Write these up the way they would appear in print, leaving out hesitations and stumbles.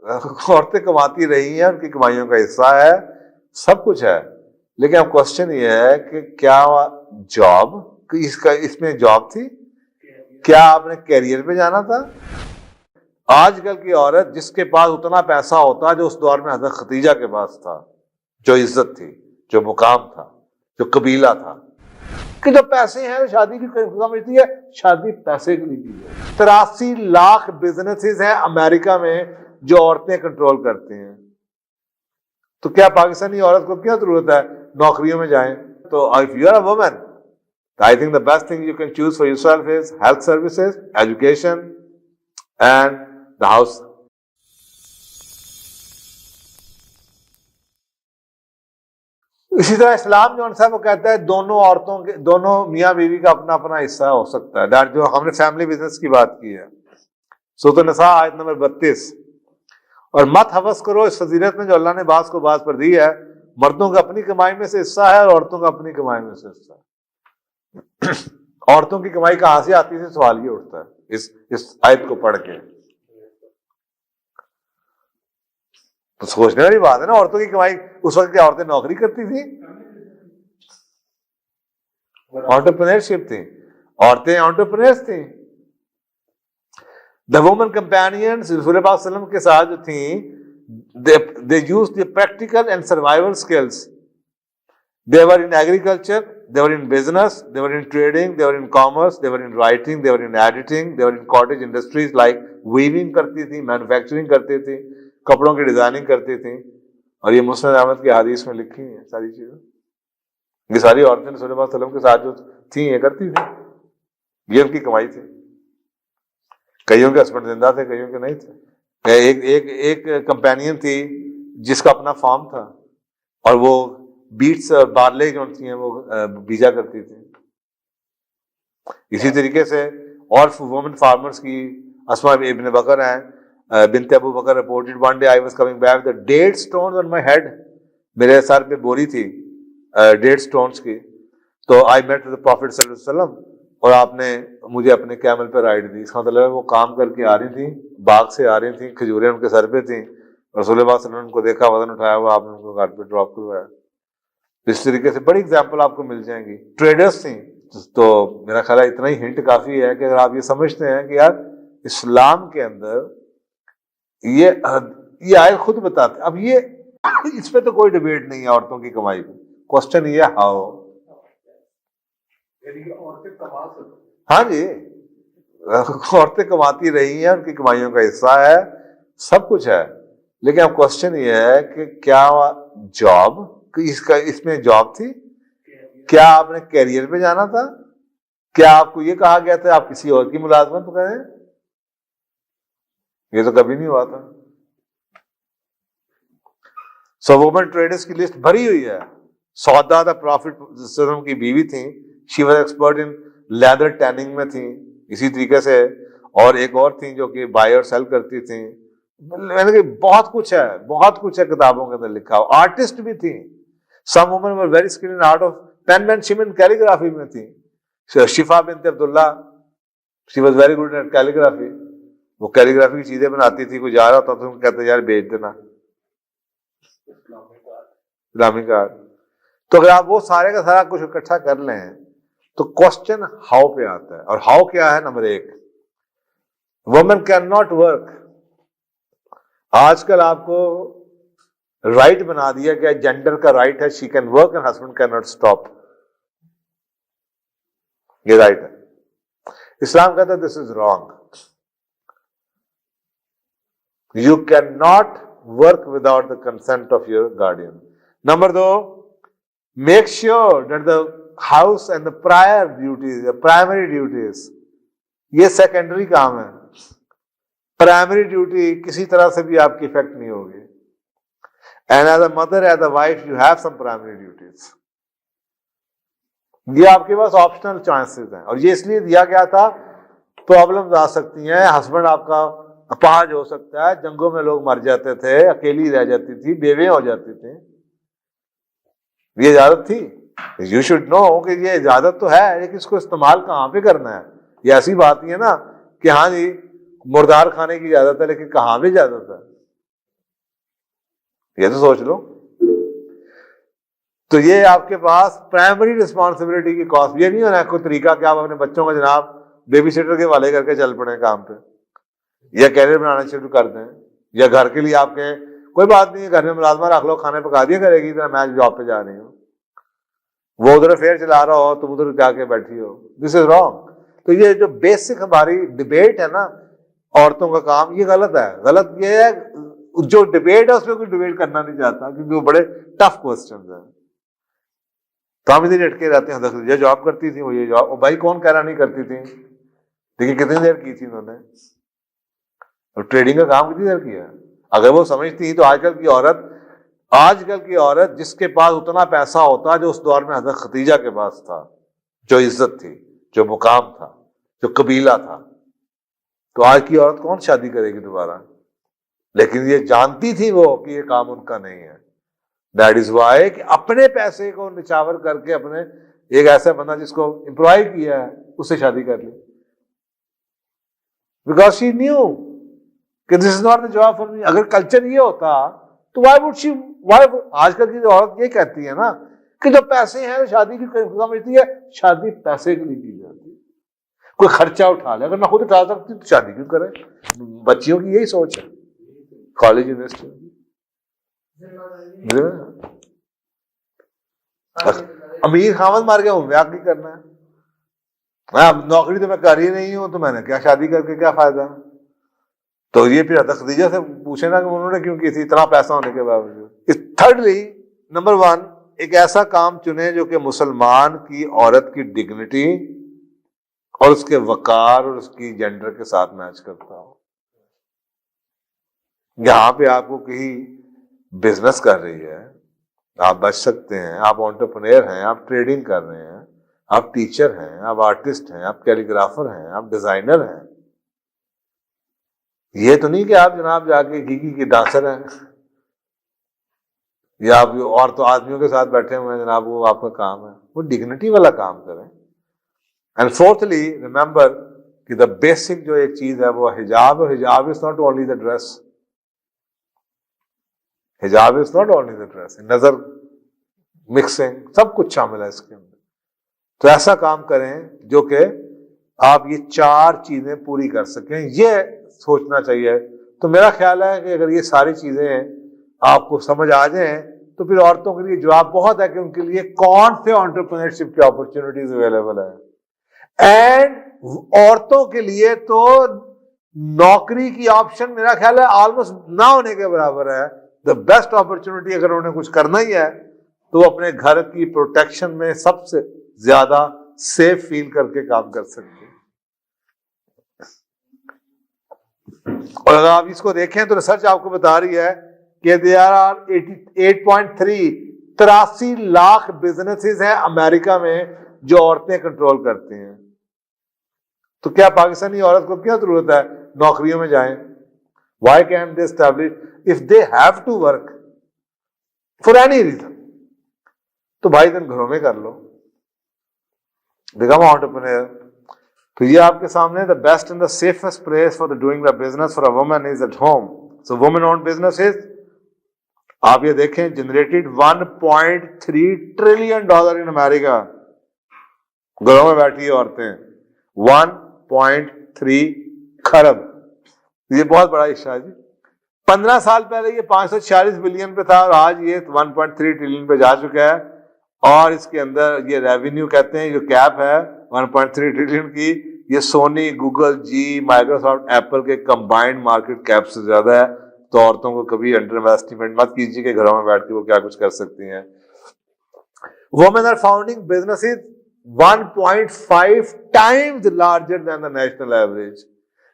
عورتیں کماتی رہی ہیں، ان کی کمائیوں کا حصہ ہے، سب کچھ ہے، لیکن اب کوشچن یہ ہے کہ کیا جاب، اس میں جاب تھی؟ کیا آپ نے کیریئر پہ جانا تھا؟ آج کل کی عورت جس کے پاس اتنا پیسہ ہوتا جو اس دور میں حضرت خدیجہ کے پاس تھا، جو عزت تھی، جو مقام تھا، جو قبیلہ تھا، کہ جو پیسے ہیں شادی کی سمجھتی ہے، شادی پیسے کے لیے کی ہے۔ 83 لاکھ بزنسز ہیں امریکہ میں جو عورتیں کنٹرول کرتے ہیں، تو کیا پاکستانی عورت کو کیا ضرورت ہے نوکریوں میں جائیں؟ تو if you are a woman, I think the best thing you can choose for yourself is health services, education and the house. اسی طرح اسلام جو ہے وہ کہتا ہے دونوں عورتوں کے، دونوں میاں بیوی کا اپنا اپنا حصہ ہو سکتا ہے۔ جو ہم نے فیملی بزنس کی بات کی ہے، سورۃ النساء آیت نمبر 32، اور مت ہوس کرو اس فضیلت میں جو اللہ نے بعض کو بعض پر دی ہے، مردوں کا اپنی کمائی میں سے حصہ ہے اور عورتوں کا اپنی کمائی میں سے حصہ ہے۔ عورتوں کی کمائی کہاں سے آتی ہے، سوال یہ اٹھتا ہے اس آیت کو پڑھ کے۔ تو سوچنے والی بات ہے نا، عورتوں کی کمائی، اس وقت کیا عورتیں نوکری کرتی تھیں؟ انٹرپرینورشپ تھی، عورتیں انٹرپرینورز تھیں۔ The women companions رسول پاک صلی اللہ علیہ وسلم کے ساتھ جو تھیں، they used the practical and survival skills. They were in agriculture, they were in business, they were in trading, they were in commerce, they were in writing, they were in editing, they were in cottage industries like weaving کرتی تھی، manufacturing کرتی تھی، کپڑوں کی designing کرتی تھی، اور یہ مسند احمد کی حدیث میں لکھی ہیں ساری چیزیں۔ یہ ساری عورتیں رسول اللہ صلی اللہ علیہ وسلم کے ساتھ جو تھیں یہ کرتی تھیں، یہ ان کی کمائی تھی۔ کئیوں کے ہسبینڈ زندہ تھے، کئیوں کے نہیں تھے۔ ایک کمپینین تھی جس کا اپنا فارم تھا، اور وہ بیٹس اور بارلے جو تھی ہیں وہ بیجا کرتی تھی۔ اسی طریقے سے اور وومن فارمرز کی اسماء ابن بکر ہیں، بنت ابو بکر reported one day I was coming back, the date stones on my head، میرے سر پہ بوری تھی ڈیٹ سٹونز کی، تو I met the Prophet صلی اللہ علیہ وسلم، اور آپ نے مجھے اپنے کیمل پہ رائڈ دی۔ اس کا مطلب ہے وہ کام کر کے آ رہی تھیں، باغ سے آ رہی تھیں، کھجوریں ان کے سر پہ تھیں، رسول اللہ صلی اللہ علیہ وسلم کو دیکھا، وزن اٹھایا ہوا، آپ نے ان کو گھاٹ پہ ڈراپ کروایا۔ اس طریقے سے بڑی اگزامپل آپ کو مل جائیں گی۔ ٹریڈرز تھیں، تو میرا خیال ہے اتنا ہی ہنٹ کافی ہے کہ اگر آپ یہ سمجھتے ہیں کہ یار اسلام کے اندر یہ آیت خود بتاتے، اب یہ اس پہ تو کوئی ڈیبیٹ نہیں ہے عورتوں کی کمائی پہ، کوسچن یہ ہے ہاؤ۔ ہاں جی، عورتیں کماتی رہی ہیں، ان کی کمائیوں کا حصہ ہے، سب کچھ ہے، لیکن اب کوسچن یہ ہے کہ کیا جاب، اس میں جاب تھی؟ کیا آپ نے کیریئر پہ جانا تھا؟ کیا آپ کو یہ کہا گیا تھا آپ کسی اور کی ملازمت کریں؟ یہ تو کبھی نہیں ہوا تھا۔ سو وومن ٹریڈرز کی لسٹ بھری ہوئی ہے۔ سودا دا پرافٹ وسلم کی بیوی تھیں، she was expert in leather tanning میں تھیں، اسی طریقے سے اور ایک اور تھیں جو کہ بائی اور سیل کرتی تھیں۔ میں نے کہا بہت کچھ ہے، بہت کچھ ہے کتابوں کے اندر لکھا ہوا۔ آرٹسٹ بھی تھیں، some women were very skilled in art of penmanship and calligraphy میں تھیں۔ Shifa bint Abdullah, she was very good at calligraphy, وہ کیلیگرافی کی چیزیں بناتی تھی، کوئی جا رہا ہوتا تو کہتے یار بیچ دینا، اسلامی کارڈ۔ تو اگر آپ وہ سارے کا سارا کچھ اکٹھا کر لیں تو کوسچن ہاؤ پہ آتا ہے، اور ہاؤ کیا ہے؟ Number 1، women can not work. آج کل آپ کو رائٹ بنا دیا گیا، جینڈر کا رائٹ ہے، she can work and husband can not stop, یہ رائٹ ہے۔ اسلام کہتا ہے this is wrong, you can not work without the consent of your guardian. Number 2، make sure that the house and the prior duties, primary duties, یہ secondary کام ہے۔ Primary duty کسی طرح سے بھی آپ کی افیکٹ نہیں ہوگی۔ And as a mother, as a wife, you have some primary duties. یہ آپ کے پاس آپشنل چوائسز ہیں، اور یہ اس لیے دیا گیا تھا، پرابلمز آ سکتی ہیں، ہسبینڈ آپ کا اپاہج ہو سکتا ہے، جنگوں میں لوگ مر جاتے تھے، اکیلی رہ جاتی تھی، بیویں ہو جاتی تھیں، یہ اجازت تھی۔ یو شوڈ نو کہ یہ اجازت تو ہے، لیکن اس کو استعمال کہاں پہ کرنا ہے۔ یہ ایسی بات نہیں ہے نا کہ ہاں جی مردار کھانے کی اجازت ہے، لیکن کہاں پہ اجازت ہے؟ یہ تو سوچ لو. تو یہ آپ کے پاس پرائمری رسپانسبلٹی کی کاسٹ. یہ نہیں ہونا کوئی طریقہ کہ آپ اپنے بچوں کو جناب بیبی سیٹر کے والے کر کے چل پڑے کام پہ, یا کیریئر بنانا شروع کر دیں, یا گھر کے لیے آپ کے کوئی بات نہیں, گھر میں ملازمہ رکھ لو, کھانے پکا دیا کرے گی, میں جاب پہ جا رہی ہوں, وہ ادھر افیئر چلا رہا ہو تم ادھر جا کے بیٹھی ہو. دس از رانگ. تو یہ جو بیسک ہماری ڈبیٹ ہے نا عورتوں کا کام, یہ غلط ہے. غلط یہ ہے جو ڈبیٹ ہے اس میں کوئی ڈبیٹ کرنا نہیں چاہتا, کیونکہ وہ بڑے ٹف کوسچنز ہیں. تو ہم ادھر اٹکے رہتے ہیں, یہ جاب کرتی تھی, وہ یہ جاب, بھائی کون کہہ رہا نہیں کرتی تھی, لیکن کتنی دیر کی تھی انہوں نے, اور ٹریڈنگ کا کام کتنی دیر کیا. اگر وہ سمجھتی تو آج کل کی عورت جس کے پاس اتنا پیسہ ہوتا جو اس دور میں حضرت ختیجہ کے پاس تھا, جو عزت تھی, جو مقام تھا, جو قبیلہ تھا, تو آج کی عورت کون شادی کرے گی دوبارہ. لیکن یہ جانتی تھی وہ کہ یہ کام ان کا نہیں ہے. دیٹ از وائی کہ اپنے پیسے کو نچاور کر کے اپنے ایک ایسا بندہ جس کو امپلائی کیا ہے اس سے شادی کر لی, بیکاز شی نیو کہ this is not the job for me. اگر کلچر یہ ہوتا تو آج کل کی جو عورت یہ کہتی ہے نا کہ جب پیسے ہیں شادی کی سمجھتی ہے, شادی پیسے کے لیے کی جاتی ہے. کوئی خرچہ اٹھا لے, اگر میں خود اٹھا سکتی تو شادی کیوں کرے. بچیوں کی یہی سوچ ہے کالج یونیورسٹی کی. امیر خامد مار کے ہوں کی کرنا ہے, نوکری تو میں کر ہی نہیں ہوں, تو میں نے کیا شادی کر کے کیا فائدہ. تو یہ پھر حضرت خدیجہ سے پوچھے نا کہ انہوں نے کیوں کی تھی اتنا پیسہ ہونے کے باوجود. تھرڈلی, نمبر 1, ایک ایسا کام چنے جو کہ مسلمان کی عورت کی ڈگنیٹی اور اس کے وقار اور اس کی جینڈر کے ساتھ میچ کرتا ہو. یہاں پہ آپ کو کہیں بزنس کر رہی ہے, آپ بچ سکتے ہیں, آپ انٹرپرینور ہیں, آپ ٹریڈنگ کر رہے ہیں, آپ ٹیچر ہیں, آپ آرٹسٹ ہیں, آپ کیلیگرافر ہیں, آپ ڈیزائنر ہیں. یہ تو نہیں کہ آپ جناب جا کے گیگی کے ڈانسر ہیں, یا آپ اور تو آدمیوں کے ساتھ بیٹھے ہوئے ہیں جناب, وہ آپ کا کام ہے. وہ ڈگنیٹی والا کام کریں. اینڈ فورتھلی ریمبر کہ دا بیسک جو ایک چیز ہے وہ حجاب, اور حجاب is not only the dress. حجاب is not only the dress, نظر مکسنگ سب کچھ شامل ہے اس کے اندر. تو ایسا کام کریں جو کہ آپ یہ 4 چیزیں پوری کر سکیں, یہ سوچنا چاہیے. تو میرا خیال ہے کہ اگر یہ ساری چیزیں آپ کو سمجھ آ جائیں تو پھر عورتوں کے لیے جواب بہت ہے کہ ان کے لیے کون سے انٹرپرینورشپ کی اپرچونٹیز اویلیبل ہے. اینڈ عورتوں کے لیے تو نوکری کی آپشن میرا خیال ہے آلموسٹ نہ ہونے کے برابر ہے. دا بیسٹ اپرچونٹی اگر انہوں نے کچھ کرنا ہی ہے تو اپنے گھر کی پروٹیکشن میں سب سے زیادہ سیف فیل کر کے کام کر سکتے ہیں. اور اگر آپ اس کو دیکھیں تو ریسرچ آپ کو بتا رہی ہے کہ there are 83 لاکھ بزنسز ہیں امریکہ میں جو عورتیں کنٹرول کرتی ہیں. تو کیا پاکستانی عورت کو کیا ضرورت ہے نوکریوں میں جائیں؟ Why can't they establish if they have to work for any reason, تو بھائی دن گھروں میں کر لو, become an entrepreneur. تو یہ آپ کے سامنے the best and the safest place for the doing the business for a woman is at home. So women owned businesses, آپ یہ دیکھیں, generated $1.3 trillion in America. گھروں میں بیٹھی عورتیں 1.3 کھرب, یہ بہت بڑا حصہ ہے جی. 15 سال پہلے یہ 546 بلین پہ تھا اور آج یہ 1.3 ٹریلین پہ جا چکا ہے. اور اس کے اندر یہ ریونیو کہتے ہیں جو کیپ ہے 1.3 ٹریلین کی, یہ سونی, گوگل, جی, مائکروسافٹ, ایپل کے کمبائنڈ مارکیٹ کیپ سے زیادہ ہے. تو عورتوں کو کبھی انڈر ایسٹیمیٹ مت کیجیے کہ گھروں میں بیٹھ کے وہ کیا کچھ کر سکتی ہیں. Women are founding businesses 1.5 times larger than the national average.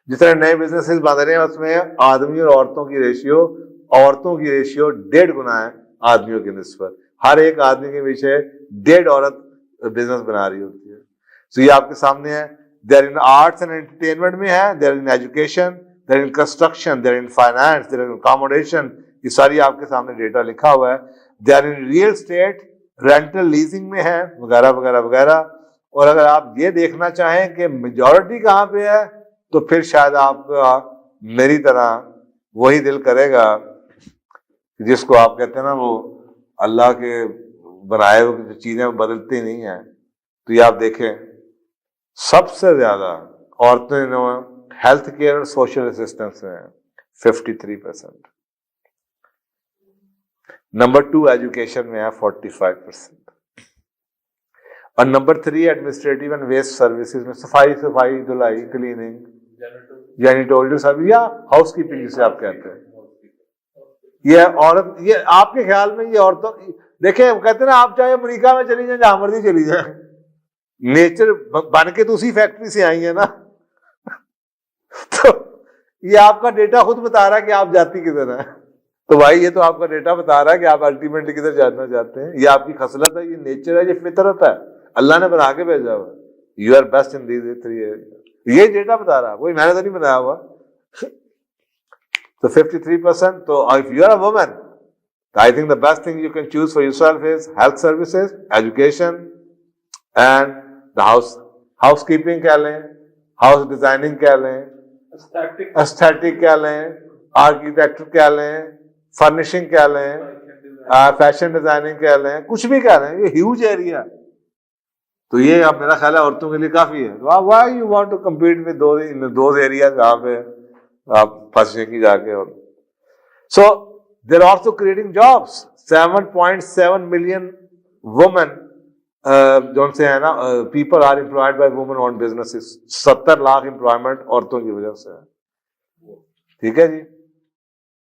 جس طرح نئے بزنسز بن رہے ہیں اس میں آدمی اور عورتوں کی ریشیو 1.5 گنا ہے آدمیوں کی نسبت. ہر ایک آدمی کے پیچھے 1.5 عورت بزنس بنا رہی ہوتی ہے. تو یہ آپ کے سامنے ہے. There in arts and entertainment میں ہے, there in education, there in construction, there in finance, there in accommodation. یہ ساری آپ کے سامنے ڈیٹا لکھا ہوا ہے. There in real estate, rental leasing میں ہے, وغیرہ وغیرہ وغیرہ. اور اگر آپ یہ دیکھنا چاہیں کہ میجورٹی کہاں پہ ہے تو پھر شاید آپ کا میری طرح وہی دل کرے گا جس کو آپ کہتے ہیں نا وہ اللہ کے بنائے ہوئے جو چیزیں بدلتی نہیں ہیں. تو یہ آپ دیکھیں سب سے زیادہ عورتیں جو ہیلتھ کیئر اور سوشل اسسٹنس میں ہیں 53%. نمبر 2 ایجوکیشن میں ہے 45%. اور number 3 administrative and waste services میں صفائی دھلائی کلیننگ جینیٹوریل سروس یا ہاؤس کیپنگ جسے آپ کہتے ہیں. یہ عورت یہ آپ کے خیال میں یہ عورتوں دیکھیں کہتے ہیں نا آپ چاہے امریکہ میں چلی جائیں جہاں مرضی چلی جائیں نیچر بن کے تو اسی فیکٹری سے آئی ہیں نا. تو یہ آپ کا ڈیٹا خود بتا رہا ہے کہ آپ جاتی کدھر ہیں. تو بھائی یہ تو آپ کا ڈیٹا بتا رہا ہے کہ آپ الٹیمیٹلی کدھر جانا چاہتے ہیں. یہ آپ کی خصلت ہے, یہ نیچر ہے, یہ فطرت ہے, اللہ نے بنا کے بھیجا ہوا. You are best in these 3 areas. یہ ڈیٹا بتا رہا ہے, کوئی میں نے تو نہیں بنایا ہوا. تو 53%. تو if you are a woman, I think the best thing you can choose for yourself is health services, education, and the housekeeping کہہ لیں, house designing کہہ لیں, aesthetic کہہ لیں, architecture کہہ لیں, furnishing کہہ لیں, fashion designing کہہ لیں, کچھ بھی کہہ لیں. یہ huge area ہے. تو یہ اب میرا خیال ہے عورتوں کے لیے کافی ہے. Why you want to compete with those areas جہاں پہ آپ پھنسے کی جا کے. اور so there are also creating jobs. 7.7 million women جو سے ہے نا people are employed by women own business. 70 lakh employment عورتوں کی وجہ سے ہے. ٹھیک ہے جی.